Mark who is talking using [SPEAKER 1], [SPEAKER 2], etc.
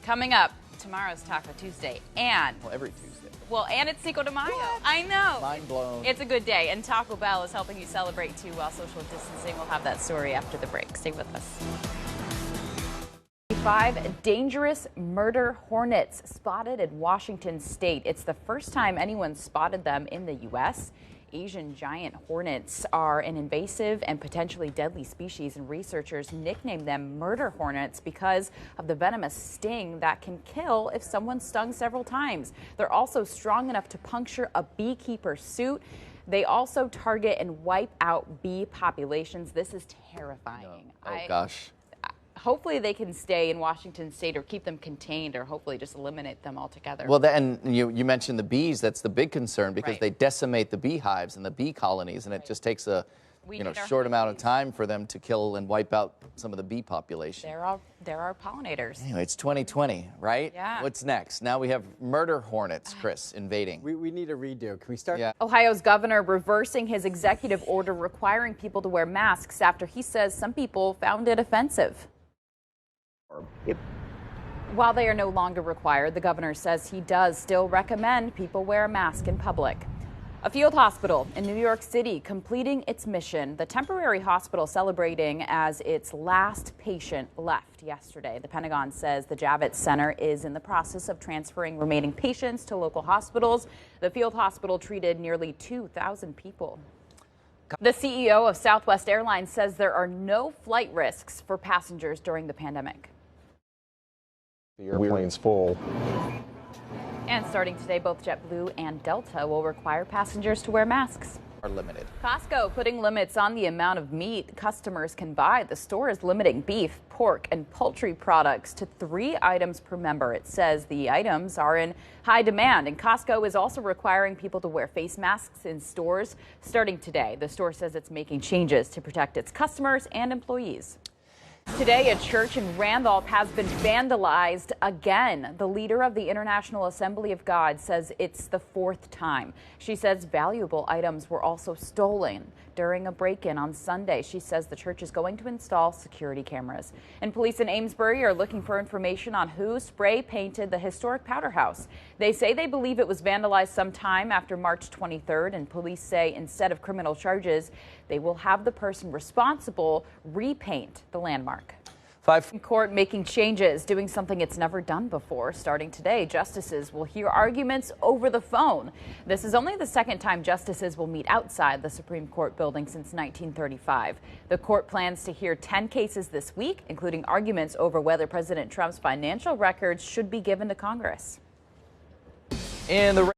[SPEAKER 1] Coming up, tomorrow's Taco Tuesday, and
[SPEAKER 2] Every Tuesday.
[SPEAKER 1] and it's Cinco de Mayo.
[SPEAKER 2] What?
[SPEAKER 1] I know.
[SPEAKER 2] Mind blown.
[SPEAKER 1] It's a good day, and Taco Bell is helping you celebrate too while social distancing. We'll have that story after the break. Stay with us. 5 dangerous murder hornets spotted in Washington state. It's the first time anyone spotted them in the U.S. Asian giant hornets are an invasive and potentially deadly species, and researchers nicknamed them murder hornets because of the venomous sting that can kill if someone stung several times. They're also strong enough to puncture a beekeeper's suit. They also target and wipe out bee populations. This is terrifying.
[SPEAKER 2] No. Oh, gosh.
[SPEAKER 1] Hopefully they can stay in Washington state or keep them contained, or hopefully just eliminate them altogether.
[SPEAKER 2] Well, and you mentioned the bees. That's the big concern because
[SPEAKER 1] Right.
[SPEAKER 2] they decimate the beehives and the bee colonies, and it just takes a short amount of time for them to kill and wipe out some of the bee population.
[SPEAKER 1] There are pollinators.
[SPEAKER 2] Anyway, it's 2020, right?
[SPEAKER 1] Yeah.
[SPEAKER 2] What's next? Now we have murder hornets, Chris, invading.
[SPEAKER 3] We need a redo. Can we start?
[SPEAKER 2] Yeah.
[SPEAKER 1] Ohio's governor reversing his executive order requiring people to wear masks after he says some people found it offensive. While they are no longer required, the governor says he does still recommend people wear a mask in public. A field hospital in New York City completing its mission. The temporary hospital celebrating as its last patient left yesterday. The Pentagon says the Javits Center is in the process of transferring remaining patients to local hospitals. The field hospital treated nearly 2,000 people. The CEO of Southwest Airlines says there are no flight risks for passengers during the pandemic.
[SPEAKER 4] The airplane's full.
[SPEAKER 1] And starting today, both JetBlue and Delta will require passengers to wear masks.
[SPEAKER 2] Are limited.
[SPEAKER 1] Costco putting limits on the amount of meat customers can buy. The store is limiting beef, pork, and poultry products to 3 items per member. It says the items are in high demand, and Costco is also requiring people to wear face masks in stores starting today. The store says it's making changes to protect its customers and employees. Today, a church in Randolph has been vandalized again. The leader of the International Assembly of God says it's the 4th time. She says valuable items were also stolen during a break-in on Sunday. She says the church is going to install security cameras. And police in Amesbury are looking for information on who spray painted the historic powder house. They say they believe it was vandalized sometime after March 23rd, and police say instead of criminal charges, they will have the person responsible repaint the landmark. Court making changes, doing something it's never done before. Starting today, justices will hear arguments over the phone. This is only the second time justices will meet outside the Supreme Court building since 1935. The court plans to hear 10 cases this week, including arguments over whether President Trump's financial records should be given to Congress.
[SPEAKER 2] In the